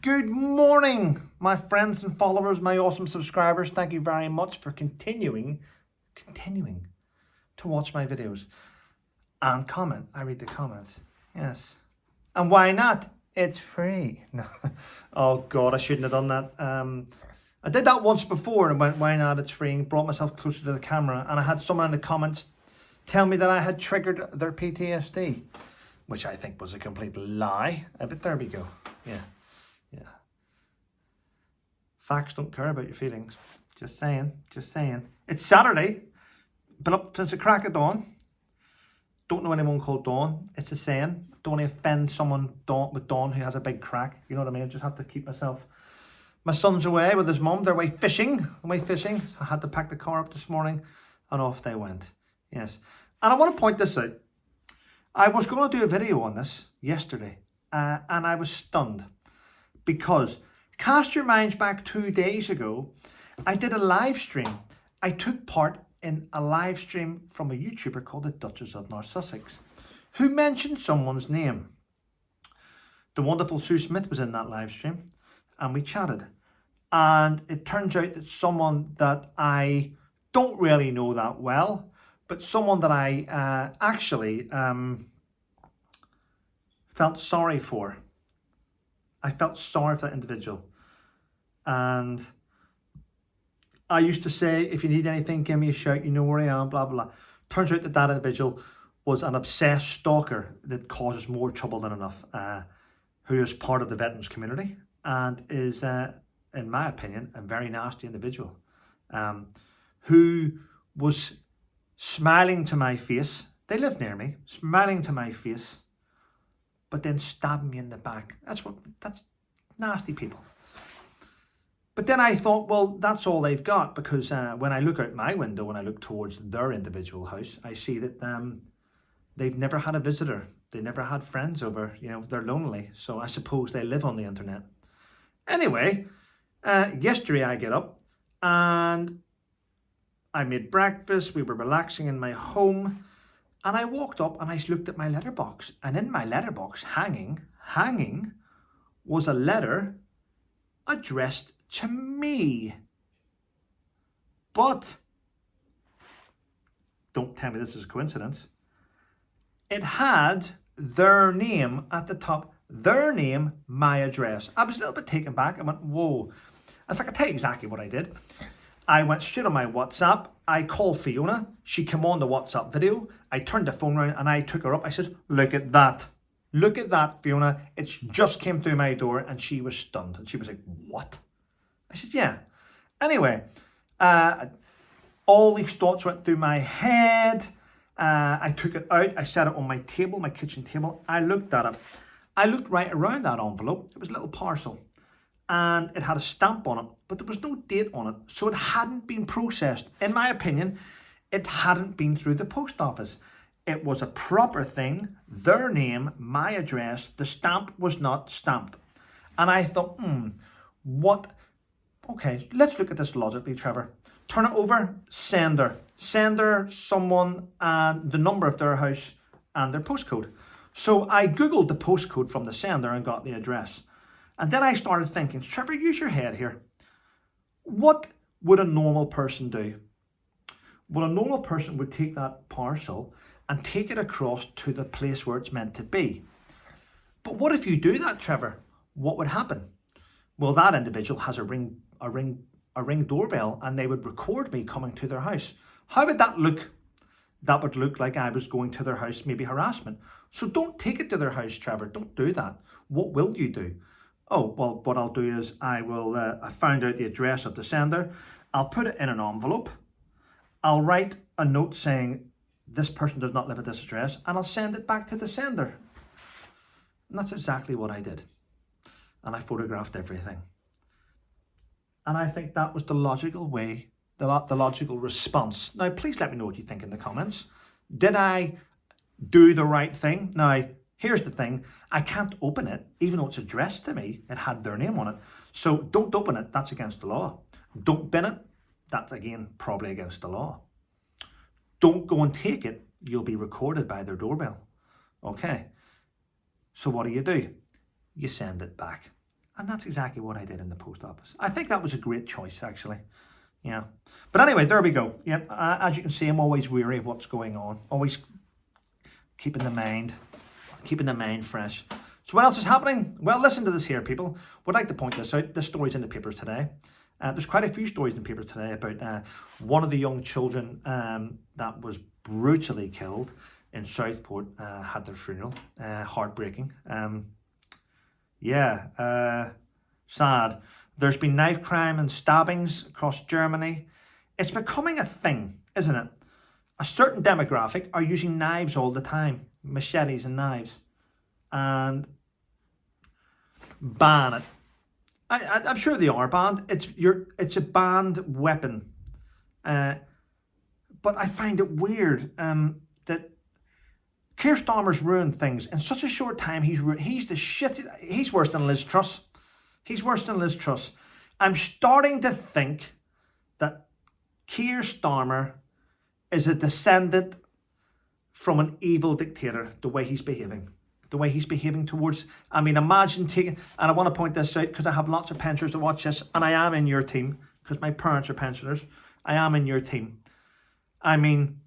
Good morning, my friends and followers, my awesome subscribers. Thank you very much for continuing to watch my videos and comment. I read the comments. Yes. And why not? It's free. No. Oh God, I shouldn't have done that. I did that once before and went, why not? It's free, and brought myself closer to the camera. And I had someone in the comments tell me that I had triggered their PTSD, which I think was a complete lie. But there we go. Yeah. Facts don't care about your feelings. Just saying. It's Saturday. Been up since the crack of dawn. Don't know anyone called Dawn. It's a saying. Don't want to offend someone with Dawn who has a big crack. You know what I mean? I just have to keep myself. My son's away with his mum. They're away fishing. I had to pack the car up this morning and off they went. Yes. And I want to point this out. I was going to do a video on this yesterday and I was stunned because cast your minds back 2 days ago, I did a live stream. I took part in a live stream from a YouTuber called the Duchess of North Sussex, who mentioned someone's name. The wonderful Sue Smith was in that live stream, and we chatted. And it turns out that someone that I don't really know that well, but someone that I actually felt sorry for. I felt sorry for that individual. And I used to say, if you need anything, give me a shout, you know where I am, blah, blah, blah. Turns out that individual was an obsessed stalker that causes more trouble than enough, who is part of the veterans community and is, in my opinion, a very nasty individual, who was smiling to my face. They live near me, smiling to my face, but then stabbing me in the back. That's nasty people. But then I thought, well, that's all they've got, because when I look out my window, when I look towards their individual house, I see that they've never had a visitor. They never had friends over. You know, they're lonely. So I suppose they live on the internet. Anyway, yesterday I get up and I made breakfast. We were relaxing in my home. And I walked up and I looked at my letterbox. And in my letterbox, hanging, was a letter addressed to me. But don't tell me this is a coincidence. It had their name at the top. Their name, my address. I was a little bit taken back. I went, whoa. In fact, I'll tell you exactly what I did. I went straight on my WhatsApp. I called Fiona. She came on the WhatsApp video. I turned the phone around and I took her up. I said, look at that. Look at that, Fiona. It just came through my door. And she was stunned. And she was like, what? I said, yeah. Anyway, all these thoughts went through my head. I took it out. I set it on my table, my kitchen table. I looked at it. I looked right around that envelope. It was a little parcel. And it had a stamp on it, but there was no date on it. So it hadn't been processed. In my opinion, it hadn't been through the post office. It was a proper thing. Their name, my address, the stamp was not stamped. And I thought, what? Okay, let's look at this logically, Trevor. Turn it over, sender, someone, and the number of their house and their postcode. So I Googled the postcode from the sender and got the address. And then I started thinking, Trevor, use your head here. What would a normal person do? Well, a normal person would take that parcel and take it across to the place where it's meant to be. But what if you do that, Trevor? What would happen? Well, that individual has a ring doorbell, and they would record me coming to their house. How would that look? That would look like I was going to their house, maybe harassment. So don't take it to their house, Trevor. Don't do that. What will you do? Oh, well, what I'll do is I found out the address of the sender. I'll put it in an envelope. I'll write a note saying this person does not live at this address, and I'll send it back to the sender. And that's exactly what I did. And I photographed everything. And I think that was the logical way, the logical response. Now, please let me know what you think in the comments. Did I do the right thing? Now, here's the thing. I can't open it, even though it's addressed to me. It had their name on it. So don't open it. That's against the law. Don't bin it. That's, again, probably against the law. Don't go and take it. You'll be recorded by their doorbell. Okay. So what do? You send it back. And that's exactly what I did in the post office. I think that was a great choice, actually. Yeah. But anyway, there we go. Yep. As you can see, I'm always weary of what's going on. Always keeping the mind fresh. So what else is happening? Well, listen to this here, people. Would like to point this out. This story's in the papers today. There's quite a few stories in the papers today about one of the young children that was brutally killed in Southport had their funeral. Heartbreaking. Sad. There's been knife crime and stabbings across Germany. It's becoming a thing, isn't it? A certain demographic are using knives all the time, machetes and knives, and ban it. I'm sure they are banned. It's a banned weapon. But I find it weird that Keir Starmer's ruined things in such a short time. He's the shit. He's worse than Liz Truss. He's worse than Liz Truss. I'm starting to think that Keir Starmer is a descendant from an evil dictator, the way he's behaving. The way he's behaving towards, I mean, imagine taking, and I want to point this out because I have lots of pensioners that watch this, and I am in your team, because my parents are pensioners. I am in your team. I mean,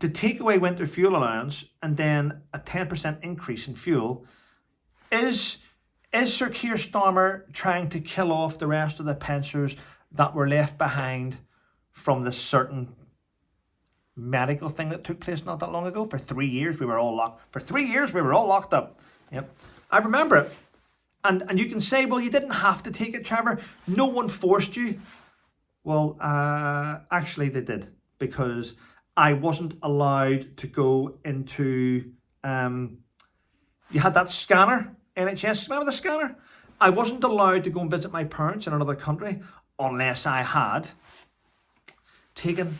to take away winter fuel allowance and then a 10% increase in fuel, is Sir Keir Starmer trying to kill off the rest of the pensioners that were left behind from this certain medical thing that took place not that long ago? For 3 years we were all locked. For 3 years we were all locked up. Yep, I remember it. And you can say, well, you didn't have to take it, Trevor. No one forced you. Well, actually they did, because I wasn't allowed to go into. You had that scanner, NHS. Remember the scanner? I wasn't allowed to go and visit my parents in another country unless I had taken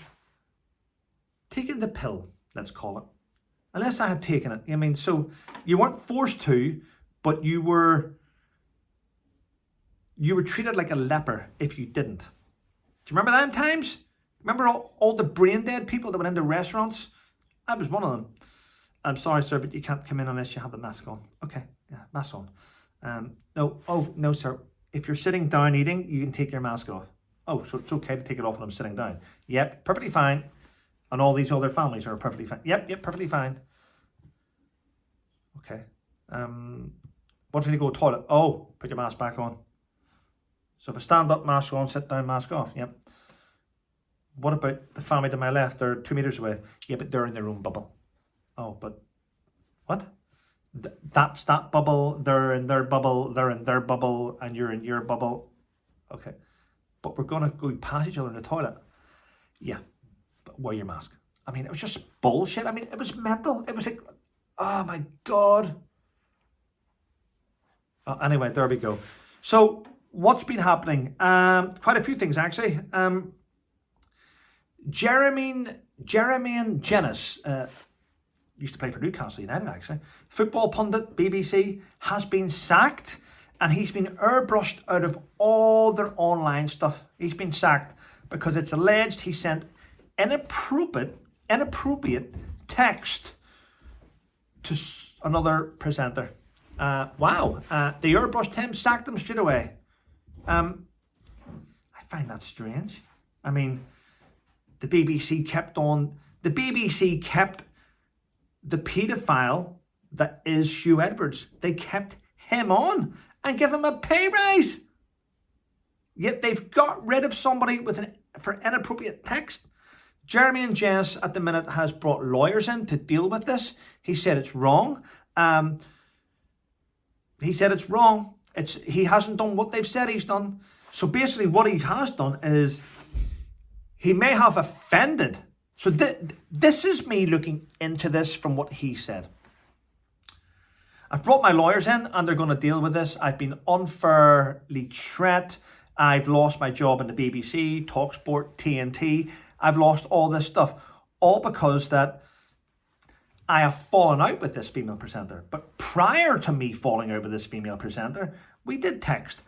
the pill, let's call it. Unless I had taken it. I mean, so you weren't forced to, but you were treated like a leper if you didn't. Do you remember them times? Remember all the brain dead people that went into restaurants? I was one of them. I'm sorry, sir, but you can't come in unless you have the mask on. Okay, yeah, mask on. No, sir. If you're sitting down eating, you can take your mask off. Oh, so it's okay to take it off when I'm sitting down. Yep, perfectly fine. And all these other families are perfectly fine. Yep, perfectly fine. Okay. What if you go to the toilet? Oh, put your mask back on. So if I stand up, mask on, sit down, mask off. Yep. What about the family to my left? They're 2 meters away. Yeah, but they're in their own bubble. Oh, but what? That's that bubble. They're in their bubble. They're in their bubble, and you're in your bubble. Okay. But we're going to go past each other in the toilet. Yeah. Wear your mask. I mean, it was just bullshit. I mean, it was mental. It was like, oh my God. Anyway, there we go. So what's been happening? Quite a few things, actually. Jeremy and Jenas used to play for Newcastle United, actually. Football pundit, BBC, has been sacked, and he's been airbrushed out of all their online stuff. He's been sacked because it's alleged he sent inappropriate text to another presenter. Wow. The airbrushed him, sacked him straight away. I find that strange. I mean, the BBC kept the paedophile that is Hugh Edwards. They kept him on and give him a pay rise. Yet they've got rid of somebody for inappropriate text. Jeremy and Jess at the minute has brought lawyers in to deal with this. He said it's wrong. He hasn't done what they've said he's done. So basically what he has done is he may have offended. So this is me looking into this from what he said. I've brought my lawyers in and they're going to deal with this. I've been unfairly threatened. I've lost my job in the BBC, TalkSport, TNT. I've lost all this stuff, all because that I have fallen out with this female presenter. But prior to me falling out with this female presenter, we did text.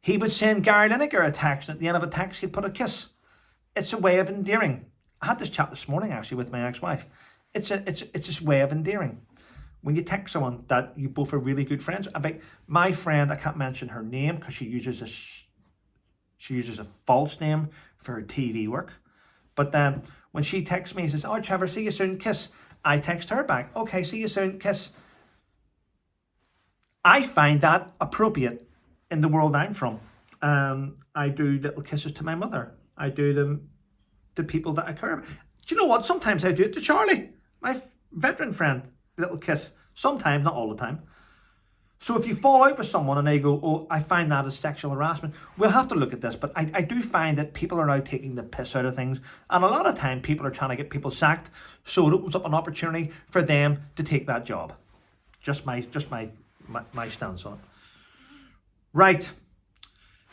He would send Gary Lineker a text, and at the end of a text, he'd put a kiss. It's a way of endearing. I had this chat this morning, actually, with my ex-wife. It's a way of endearing. when you text someone that you both are really good friends. I think my friend, I can't mention her name because she uses a false name for her TV work. But when she texts me and says, "Oh, Trevor, see you soon, kiss," I text her back, "Okay, see you soon, kiss." I find that appropriate in the world I'm from. I do little kisses to my mother. I do them to people that I care about. Do you know what? Sometimes I do it to Charlie, my veteran friend. Little kiss. Sometimes, not all the time. So if you fall out with someone and they go, "Oh, I find that as sexual harassment," we'll have to look at this. But I do find that people are now taking the piss out of things. And a lot of time people are trying to get people sacked. So it opens up an opportunity for them to take that job. Just my stance on it. Right.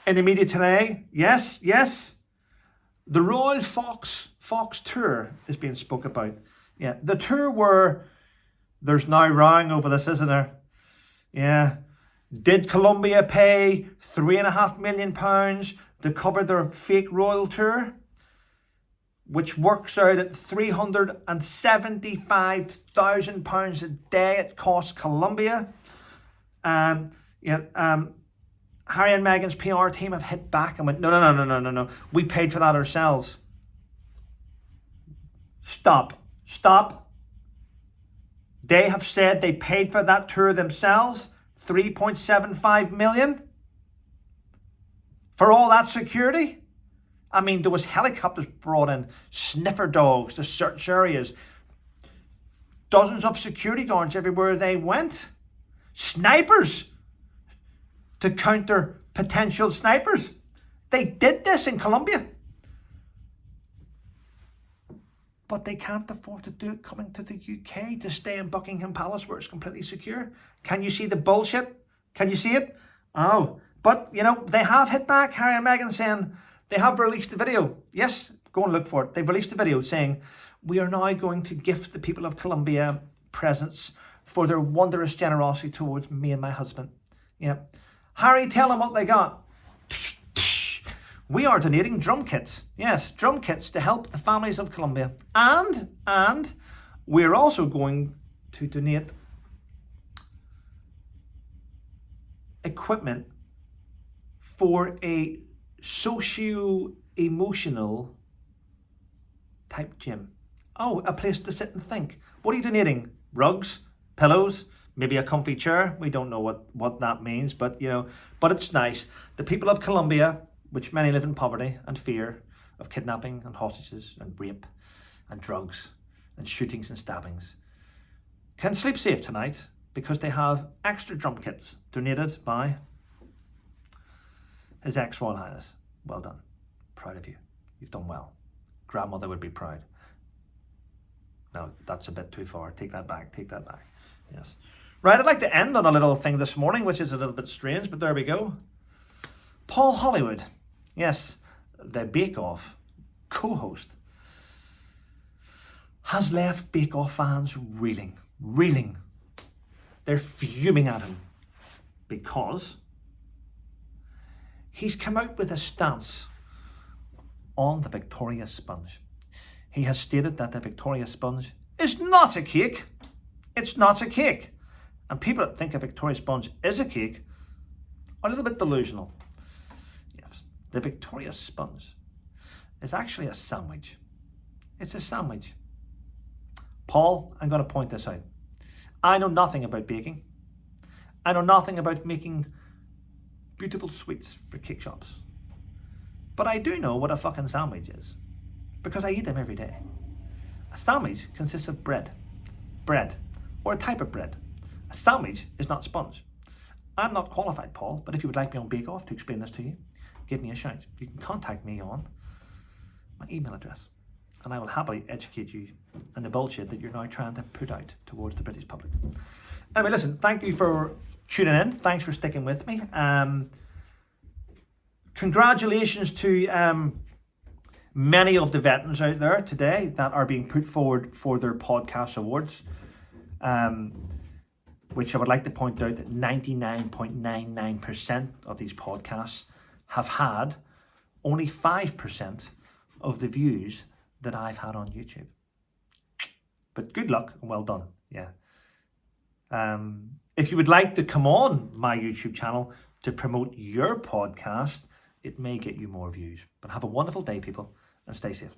In the media today, yes, the Royal Fox tour is being spoke about. Yeah, the tour where there's now rowing over this, isn't there? Yeah. Did Colombia pay £3.5 million to cover their fake royal tour? Which works out at £375,000 a day it costs Colombia. Harry and Meghan's PR team have hit back and went, no. We paid for that ourselves. Stop. They have said they paid for that tour themselves, 3.75 million. For all that security? I mean, there was helicopters brought in, sniffer dogs to search areas, dozens of security guards everywhere they went, snipers to counter potential snipers. They did this in Colombia. But they can't afford to do it coming to the UK, to stay in Buckingham Palace where it's completely secure. Can you see the bullshit? Can you see it? Oh, but they have hit back, Harry and Meghan, saying they have released a video. Yes, go and look for it. They've released a video saying, "We are now going to gift the people of Colombia presents for their wondrous generosity towards me and my husband." Yeah. Harry, tell them what they got. "We are donating drum kits." Yes, drum kits to help the families of Colombia. And we're also going to donate equipment for a socio-emotional type gym. Oh, a place to sit and think. What are you donating? Rugs? Pillows? Maybe a comfy chair? We don't know what that means, but but it's nice. The people of Colombia, which many live in poverty and fear of kidnapping and hostages and rape and drugs and shootings and stabbings, can sleep safe tonight because they have extra drum kits donated by His Ex-Royal Highness. Well done. Proud of you. You've done well. Grandmother would be proud. No, that's a bit too far. Take that back. Yes. Right, I'd like to end on a little thing this morning, which is a little bit strange, but there we go. Paul Hollywood. Yes, the Bake Off co-host has left Bake Off fans reeling. They're fuming at him because he's come out with a stance on the Victoria Sponge. He has stated that the Victoria Sponge is not a cake. It's not a cake. And people that think a Victoria Sponge is a cake are a little bit delusional. Yes, the Victoria Sponge is actually a sandwich. It's a sandwich. Paul, I'm going to point this out. I know nothing about baking. I know nothing about making beautiful sweets for cake shops. But I do know what a fucking sandwich is, because I eat them every day. A sandwich consists of bread, or a type of bread. A sandwich is not sponge. I'm not qualified, Paul, but if you would like me on Bake Off to explain this to you, give me a shout. You can contact me on my email address, and I will happily educate you on the bullshit that you're now trying to put out towards the British public. Anyway, listen, thank you for tuning in. Thanks for sticking with me. Congratulations to many of the veterans out there today that are being put forward for their podcast awards, which I would like to point out that 99.99% of these podcasts have had only 5% of the views that I've had on YouTube. But good luck and well done. Yeah. If you would like to come on my YouTube channel to promote your podcast, it may get you more views. But have a wonderful day, people, and stay safe.